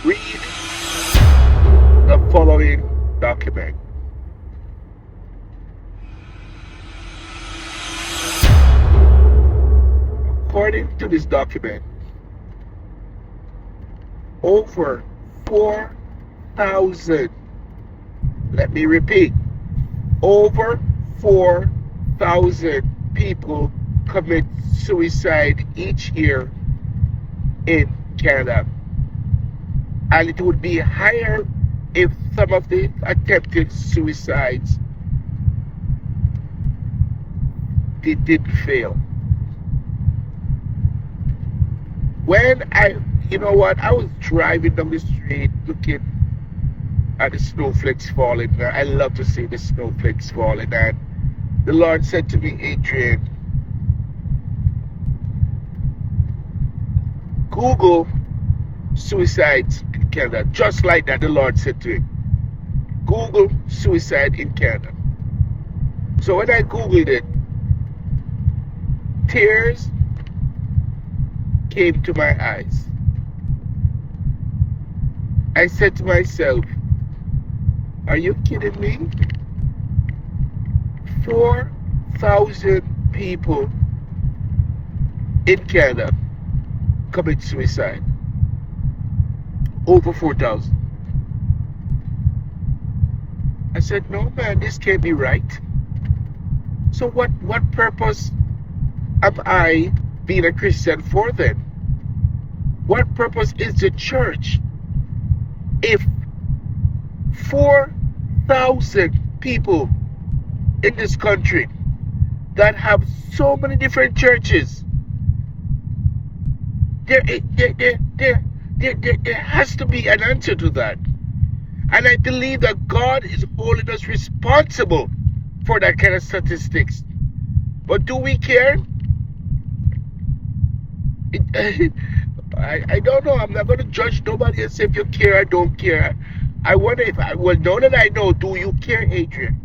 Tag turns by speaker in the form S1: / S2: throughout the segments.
S1: Read the following document. According to this document, over 4,000, let me repeat, over 4,000 people commit suicide each year in Canada. And it would be higher if some of the attempted suicides didn't fail. You know what, I was driving down the street looking at the snowflakes falling. I love to see the snowflakes falling, and the Lord said to me, Adrian, Google suicides in Canada. Just like that, the Lord said to him, Google suicide in Canada. So when I Googled it, tears came to my eyes. I said to myself, are you kidding me? 4,000 people in Canada commit suicide. Over 4,000. I said, no man, this can't be right. So what purpose am I being a Christian for then? What purpose is the church if 4,000 people in this country that have so many different churches, there has to be an answer to that. And I believe that God is holding us responsible for that kind of statistics. But do we care? I don't know. I'm not going to judge nobody and say if you care or don't care. I wonder if now that I know, do you care, Adrian?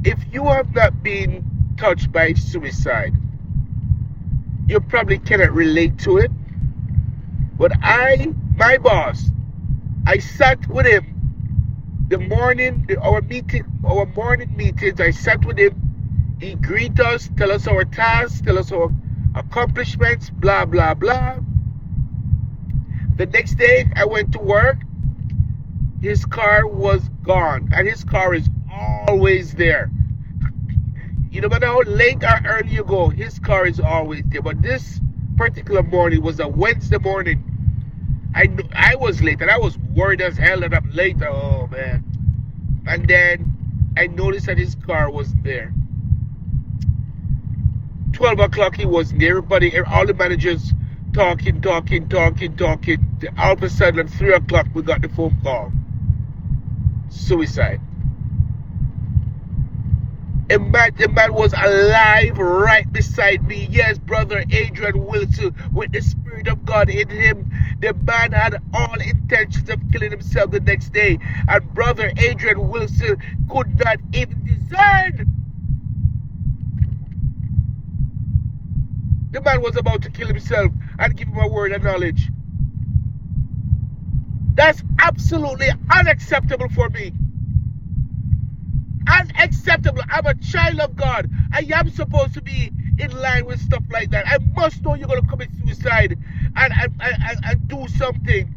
S1: If you have not been touched by suicide, you probably cannot relate to it. But my boss, I sat with him our morning meetings. I sat with him. He greet us, tell us our tasks, tell us our accomplishments, blah, blah, blah. The next day, I went to work. His car was gone, and his car is always there. No matter how late or early you go, his car is always there. But this particular morning was a Wednesday morning. I was late, and I was worried as hell that I'm late. Oh, man. And then I noticed that his car was there. 12 o'clock, he wasn't there. Everybody, all the managers talking. All of a sudden, at 3 o'clock, we got the phone call. Suicide. The man was alive right beside me. Yes, brother Adrian Wilson, with the Spirit of God in him. The man had all intentions of killing himself the next day. And brother Adrian Wilson could not even discern. The man was about to kill himself and give him a word of knowledge. That's absolutely unacceptable for me. Unacceptable. I'm a child of God. I am supposed to be in line with stuff like that. I must know you're going to commit suicide and do something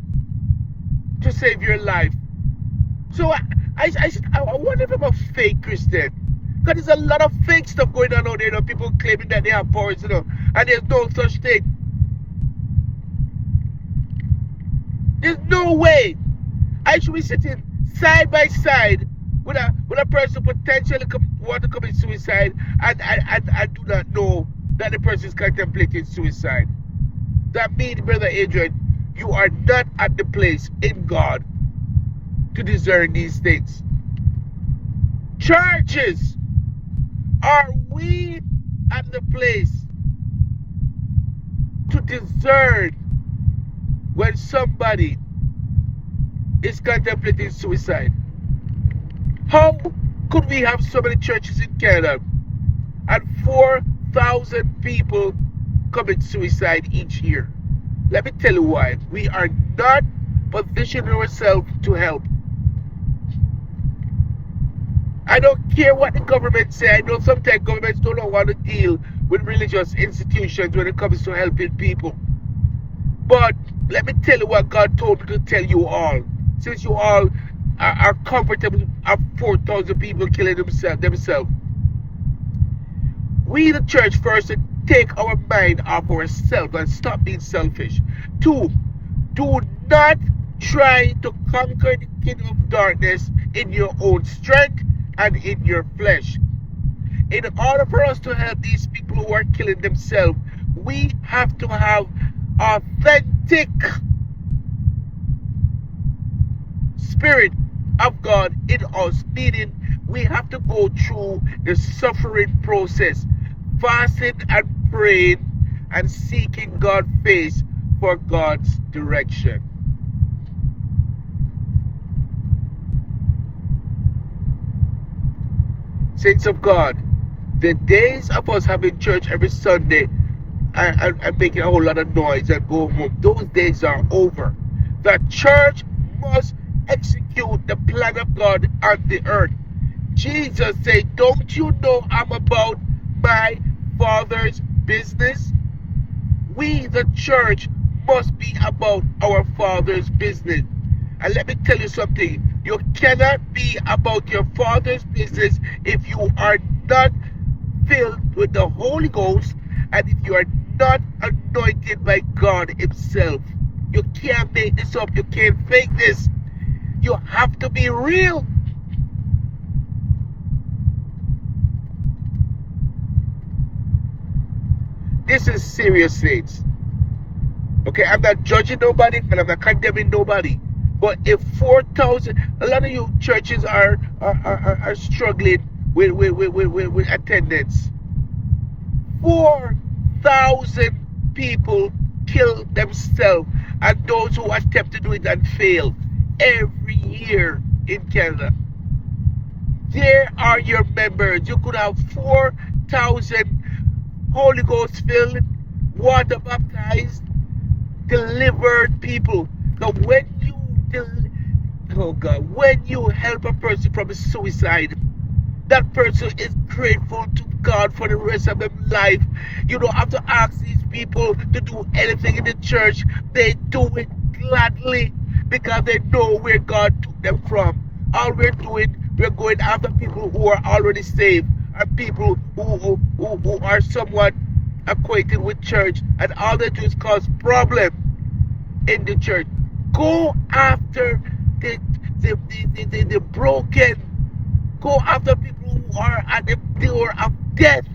S1: to save your life. So I wonder if I'm a fake Christian. Because there's a lot of fake stuff going on out there. People claiming that they have powers, and there's no such thing. There's no way I should be sitting side by side with a person who potentially want to commit suicide and do not know that the person is contemplating suicide. That means, brother Adrian, you are not at the place in God to discern these things. Churches, are we at the place to discern when somebody is contemplating suicide? How could we have so many churches in Canada and 4,000 people commit suicide each year? Let me tell you why. We are not position ourselves to help. I don't care what the government say. I know sometimes governments don't want to deal with religious institutions when it comes to helping people. But let me tell you what God told me to tell you all. Since you all are comfortable of 4,000 people killing themselves. We, the church, first take our mind off ourselves and stop being selfish. 2, do not try to conquer the kingdom of darkness in your own strength and in your flesh. In order for us to help these people who are killing themselves, we have to have authentic Spirit of God in us, meaning we have to go through the suffering process, fasting and praying and seeking God's face for God's direction. Saints of God, the days of us having church every Sunday and making a whole lot of noise and go home, those days are over. The church must execute the plan of God on the earth. Jesus said, don't you know I'm about my Father's business? We, the church, must be about our Father's business. And let me tell you something. You cannot be about your Father's business if you are not filled with the Holy Ghost and if you are not anointed by God Himself. You can't make this up. You can't fake this. You have to be real. This is serious, saints. Okay, I'm not judging nobody and I'm not condemning nobody. But if 4,000, a lot of you churches are struggling with attendance. 4,000 people kill themselves, and those who attempt to do it and fail every year in Canada. There are your members. You could have 4,000 Holy Ghost filled, water baptized, delivered people. Now when you help a person from suicide, that person is grateful to God for the rest of their life. You don't have to ask these people to do anything in the church. They do it gladly because they know where God took them from. All we're doing, we're going after people who are already saved, and people who are somewhat acquainted with church, and all they do is cause problem in the church. Go after the broken. Go after people who are at the door of death.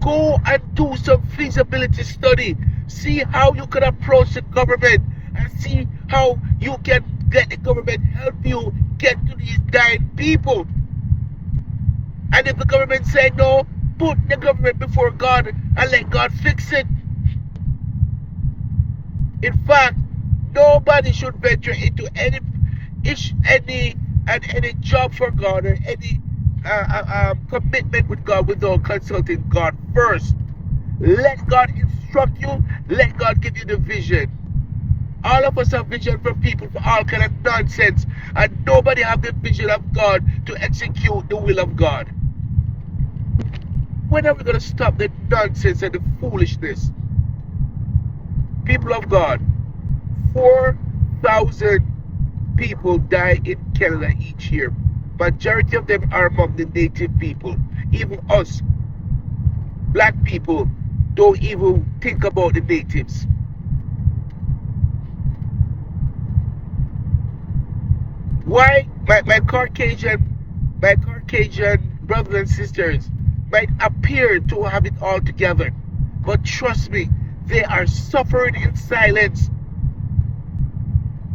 S1: Go and do some feasibility study. See how you can approach the government and see how you can let the government help you get to these dying people. And if the government say no, put the government before God and let God fix it. In fact, nobody should venture into any job for God or any commitment with God without consulting God first. Let God instruct you. Let God give you the vision. All of us have vision for people for all kind of nonsense, and nobody have the vision of God to execute the will of God. When are we going to stop the nonsense and the foolishness? People of God, 4,000 people die in Canada each year. Majority of them are among the native people. Even us, black people, don't even think about the natives. Why my Caucasian brothers and sisters might appear to have it all together, but trust me, they are suffering in silence.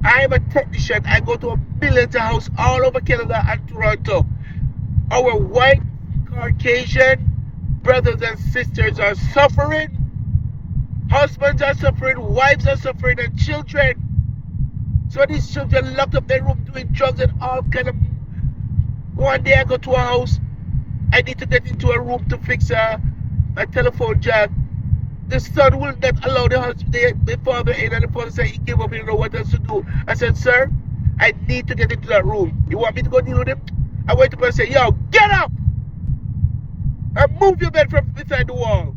S1: I am a technician. I go to a millionaire house all over Canada and Toronto. Our white Caucasian brothers and sisters are suffering. Husbands are suffering, wives are suffering, and children. So these children locked up their room doing drugs and all kind of. One day I go to a house. I need to get into a room to fix a telephone jack. The son will not allow the father in, and the father said he gave up, he didn't know what else to do. I said, sir, I need to get into that room. You want me to go deal with him? I went up and said, yo, get up and move your bed from beside the wall.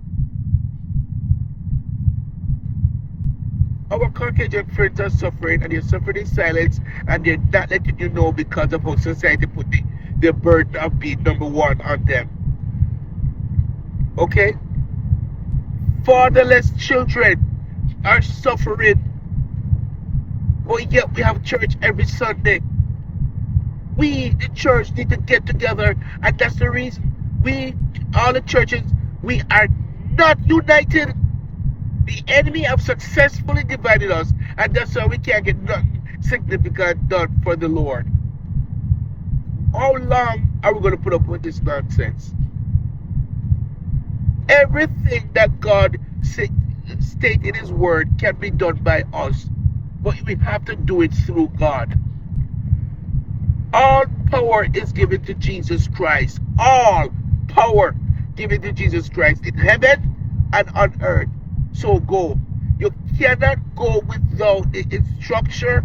S1: Our Caucasian friends are suffering, and they're suffering in silence, and they're not letting you know because of how society put the burden of being number one on them. Okay? Fatherless children are suffering, but yet we have church every Sunday. We, the church, need to get together, and that's the reason all the churches, we are not united. The enemy have successfully divided us, and that's why we can't get nothing significant done for the Lord. How long are we going to put up with this nonsense? Everything that God stated in His Word can be done by us, but we have to do it through God. All power is given to Jesus Christ. All power given to Jesus Christ in heaven and on earth. So go. You cannot go without the instructor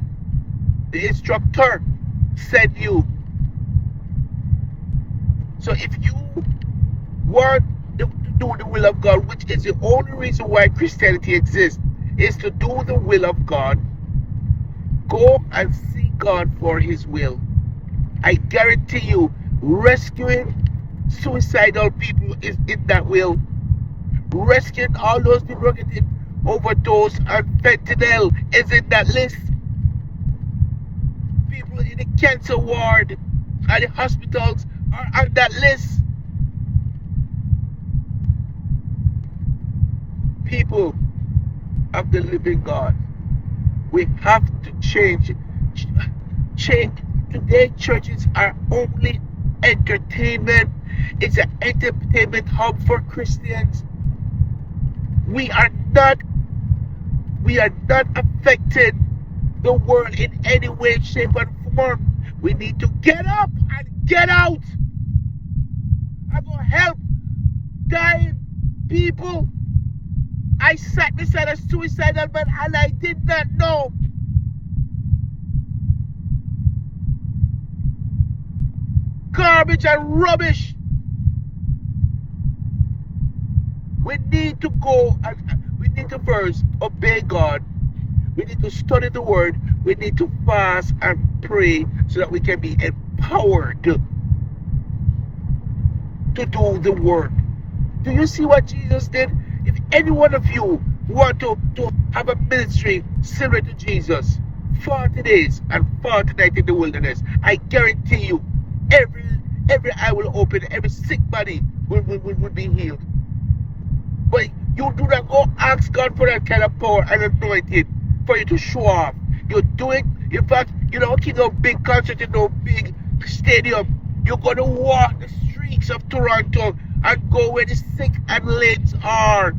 S1: send you. So if you want to do the will of God, which is the only reason why Christianity exists, is to do the will of God, go and seek God for His will. I guarantee you, rescuing suicidal people is in that will. Rescuing all those people who getting overdose and fentanyl is in that list. People in the cancer ward and the hospitals are on that list. People of the living God, we have to change. Today churches are only entertainment. It's an entertainment hub for Christians. We are not affecting the world in any way, shape, and form. We need to get up and get out. I'm going to help dying people. I sat beside a suicidal man and I did not know. Garbage and rubbish. We need to go and we need to first obey God. We need to study the Word. We need to fast and pray so that we can be empowered to do the work. Do you see what Jesus did? If any one of you want to have a ministry similar to Jesus, 40 days and 40 nights in the wilderness, I guarantee you, every eye will open, every sick body will be healed. But you do not go ask God for that kind of power and anointing for you to show off. You do it. In fact, you don't keep no big concert in no big stadium. You're going to walk the streets of Toronto and go where the sick and lame are.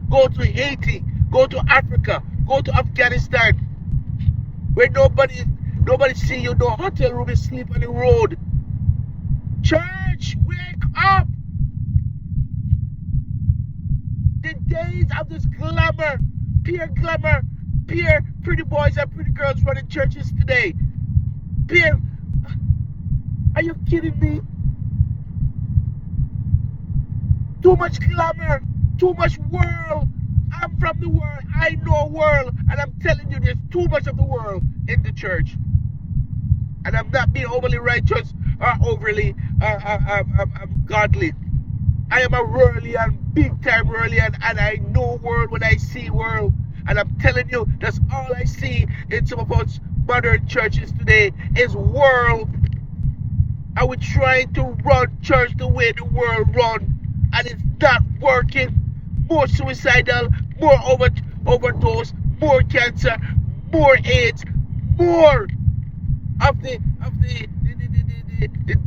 S1: Go to Haiti. Go to Africa. Go to Afghanistan. Where nobody see you. No hotel room, you sleep on the road. Church, wake up. The days of this glamour, pure pretty boys and pretty girls running churches today. Are you kidding me? Too much glamour, too much world. I'm from the world, I know world, and I'm telling you there's too much of the world in the church. And I'm not being overly righteous or overly godly. I am a worldly and big time worldly, and I know world when I see world. And I'm telling you, that's all I see in some of us modern churches today is world. And we're trying to run church the way the world run, and it's not working. More suicidal, more overdose, more cancer, more AIDS, more of the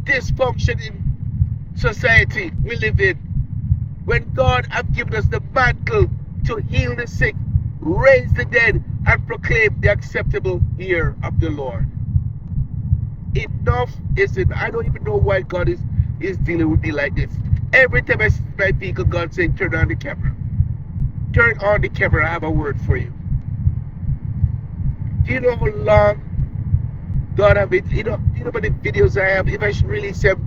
S1: dysfunction in society we live in. When God has given us the mantle to heal the sick, raise the dead, and proclaim the acceptable year of the Lord. Enough is it. I don't even know why God is dealing with me like this. Every time I see my vehicle, God saying, turn on the camera. Turn on the camera. I have a word for you. Do you know how long God have been? Do you know about the videos I have? If I should release them,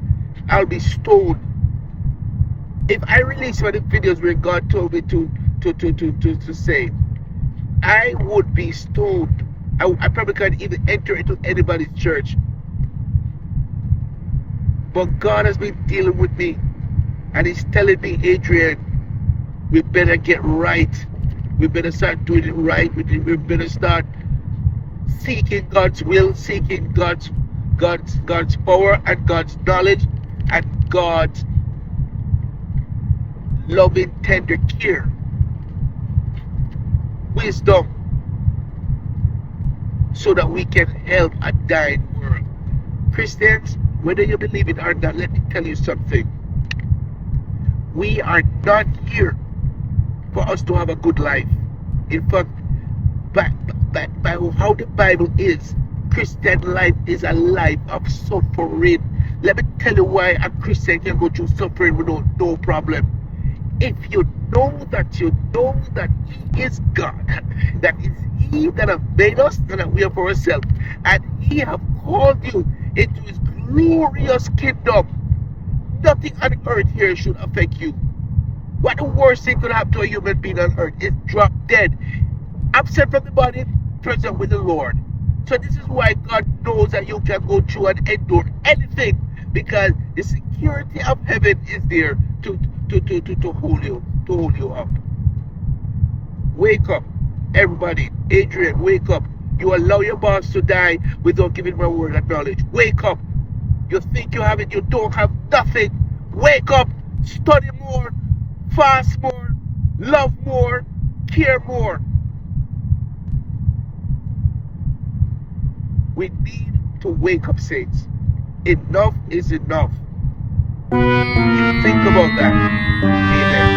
S1: I'll be stoned. If I release one of the videos where God told me to say, I would be stoned. I probably can't even enter into anybody's church. But God has been dealing with me, and He's telling me, Adrian, we better get right. We better start doing it right. We better start seeking God's will, seeking God's power and God's knowledge and God's loving, tender care. Wisdom, so that we can help a dying world. Christians, whether you believe it or not, let me tell you something. We are not here for us to have a good life. In fact, by how the Bible is, Christian life is a life of suffering. Let me tell you why a Christian can go through suffering without no problem. If you know that He is God, that it's He that have made us and that we are for ourselves, and He have called you into His glorious kingdom, nothing on earth here should affect you. What the worst thing could happen to a human being on earth is drop dead, absent from the body, present with the Lord. So this is why God knows that you can go through and endure anything, because the security of heaven is there to hold you up. Wake up, everybody. Adrian, wake up. You allow your boss to die without giving him a word of knowledge. Wake up. You think you have it, you don't have nothing. Wake up. Study more. Fast more. Love more. Care more. We need to wake up, saints. Enough is enough. You think about that. Amen.